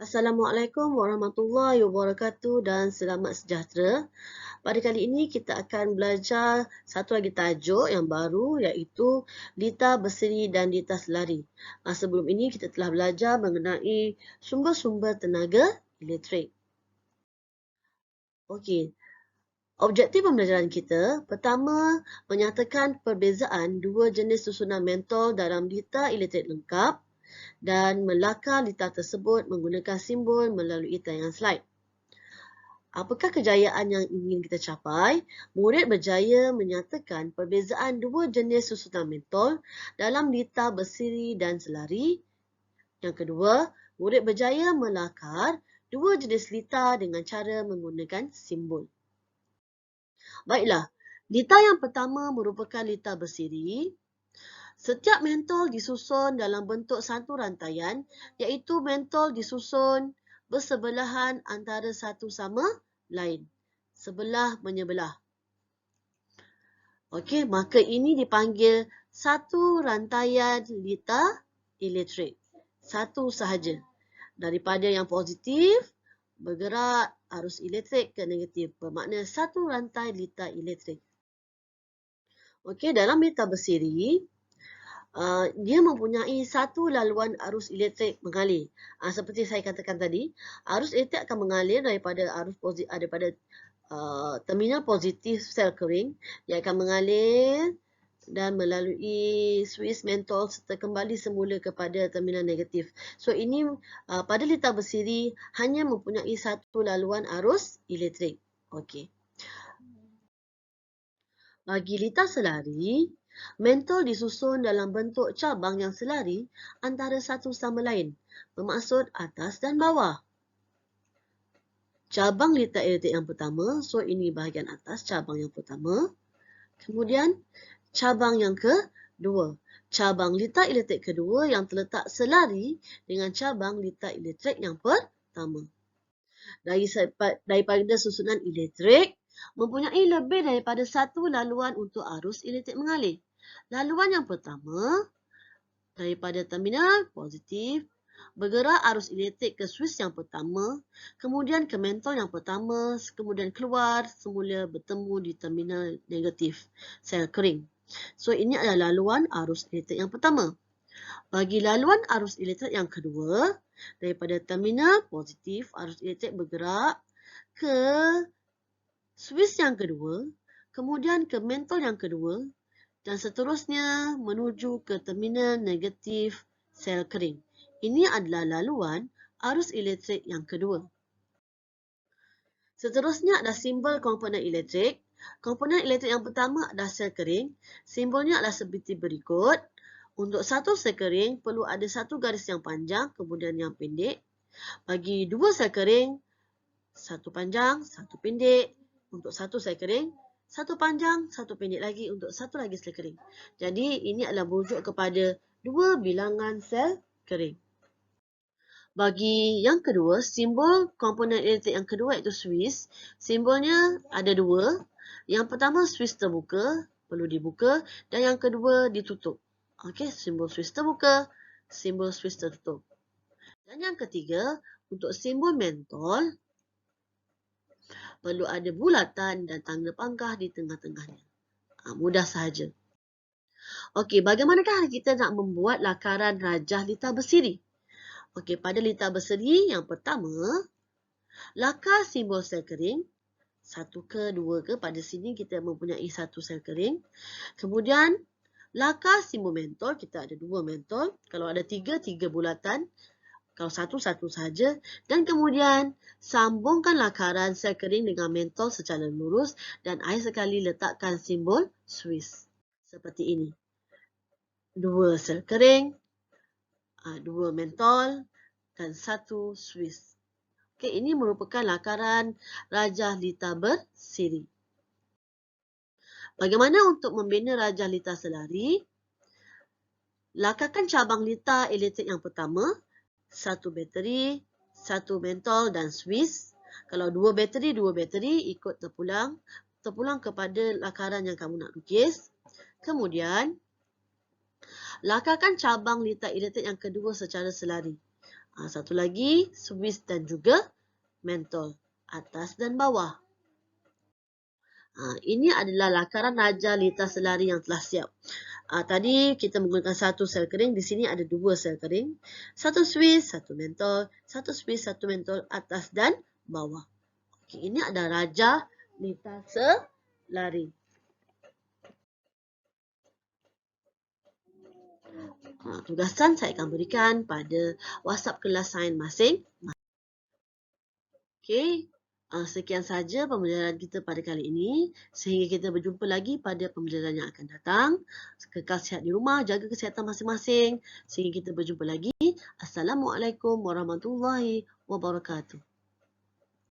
Assalamualaikum warahmatullahi wabarakatuh dan selamat sejahtera. Pada kali ini kita akan belajar satu lagi tajuk yang baru iaitu lita berseri dan lita selari. Sebelum ini kita telah belajar mengenai sumber-sumber tenaga elektrik. Okey, objektif pembelajaran kita pertama menyatakan perbezaan dua jenis susunan mentol dalam lita elektrik lengkap dan melakar lita tersebut menggunakan simbol melalui tayangan slide. Apakah kejayaan yang ingin kita capai? Murid berjaya menyatakan perbezaan dua jenis susunan mentol dalam lita bersiri dan selari. Yang kedua, murid berjaya melakar dua jenis lita dengan cara menggunakan simbol. Baiklah, lita yang pertama merupakan lita bersiri. Setiap mentol disusun dalam bentuk satu rantaian, iaitu mentol disusun bersebelahan antara satu sama lain. Sebelah menyebelah. Okey, maka ini dipanggil satu rantaian lita elektrik. Satu sahaja. Daripada yang positif, bergerak arus elektrik ke negatif. Bermakna satu rantai lita elektrik. Okey, dalam lita bersiri, dia mempunyai satu laluan arus elektrik mengalir. Seperti saya katakan tadi, arus elektrik akan mengalir daripada terminal positif sel kering yang akan mengalir dan melalui suis mentol serta kembali semula kepada terminal negatif. So ini pada lita bersiri hanya mempunyai satu laluan arus elektrik. Okey. Bagi lita selari, mentol disusun dalam bentuk cabang yang selari antara satu sama lain, bermaksud atas dan bawah. Cabang lita elektrik yang pertama, so ini bahagian atas cabang yang pertama. Kemudian cabang yang kedua, cabang lita elektrik kedua yang terletak selari dengan cabang lita elektrik yang pertama. Daripada susunan elektrik, mempunyai lebih daripada satu laluan untuk arus elektrik mengalir. Laluan yang pertama, daripada terminal positif, bergerak arus elektrik ke suis yang pertama, kemudian ke mentol yang pertama, kemudian keluar semula bertemu di terminal negatif sel kering. So ini adalah laluan arus elektrik yang pertama. Bagi laluan arus elektrik yang kedua, daripada terminal positif, arus elektrik bergerak ke suis yang kedua, kemudian ke mentol yang kedua, dan seterusnya menuju ke terminal negatif sel kering. Ini adalah laluan arus elektrik yang kedua. Seterusnya adalah simbol komponen elektrik. Komponen elektrik yang pertama adalah sel kering. Simbolnya adalah seperti berikut. Untuk satu sel kering, perlu ada satu garis yang panjang, kemudian yang pendek. Bagi dua sel kering, satu panjang, satu pendek. Untuk satu sel kering, satu panjang, satu pendek lagi untuk satu lagi sel kering. Jadi, ini adalah merujuk kepada dua bilangan sel kering. Bagi yang kedua, simbol komponen elektrik yang kedua iaitu suis. Simbolnya ada dua. Yang pertama, suis terbuka, perlu dibuka. Dan yang kedua, ditutup. Okey, simbol suis terbuka, simbol suis tertutup. Dan yang ketiga, untuk simbol mentol, perlu ada bulatan dan tanda pangkah di tengah-tengahnya. Mudah sahaja. Okey, bagaimanakah kita nak membuat lakaran rajah lita bersiri? Okey, pada lita berseri yang pertama, lakar simbol sel kering. Satu ke dua ke, pada sini kita mempunyai satu sel kering. Kemudian, lakar simbol mentol, kita ada dua mentol. Kalau ada tiga, tiga bulatan. Kalau satu, satu sahaja. Dan kemudian, sambungkan lakaran sel kering dengan mentol secara lurus dan akhir sekali letakkan simbol suis. Seperti ini. Dua sel kering, dua mentol dan satu suis. Okey, ini merupakan lakaran rajah lita bersiri. Bagaimana untuk membina rajah lita selari? Lakarkan cabang lita elektrik yang pertama, satu bateri, satu mentol dan suis. Kalau dua bateri ikut terpulang kepada lakaran yang kamu nak lukis. Kemudian, lakarkan cabang lita elektrik yang kedua secara selari. Satu lagi, Swiss dan juga mentol, atas dan bawah. Ini adalah lakaran raja litar selari yang telah siap. Tadi kita menggunakan satu sel kering, di sini ada dua sel kering. Satu Swiss, satu mentol, satu Swiss, satu mentol, atas dan bawah. Okey, ini ada raja litar selari. Tugasan saya akan berikan pada WhatsApp kelas sains masing. Okey, sekian saja pembelajaran kita pada kali ini. Sehingga kita berjumpa lagi pada pembelajaran yang akan datang. Kekal sihat di rumah, jaga kesihatan masing-masing. Sehingga kita berjumpa lagi. Assalamualaikum warahmatullahi wabarakatuh.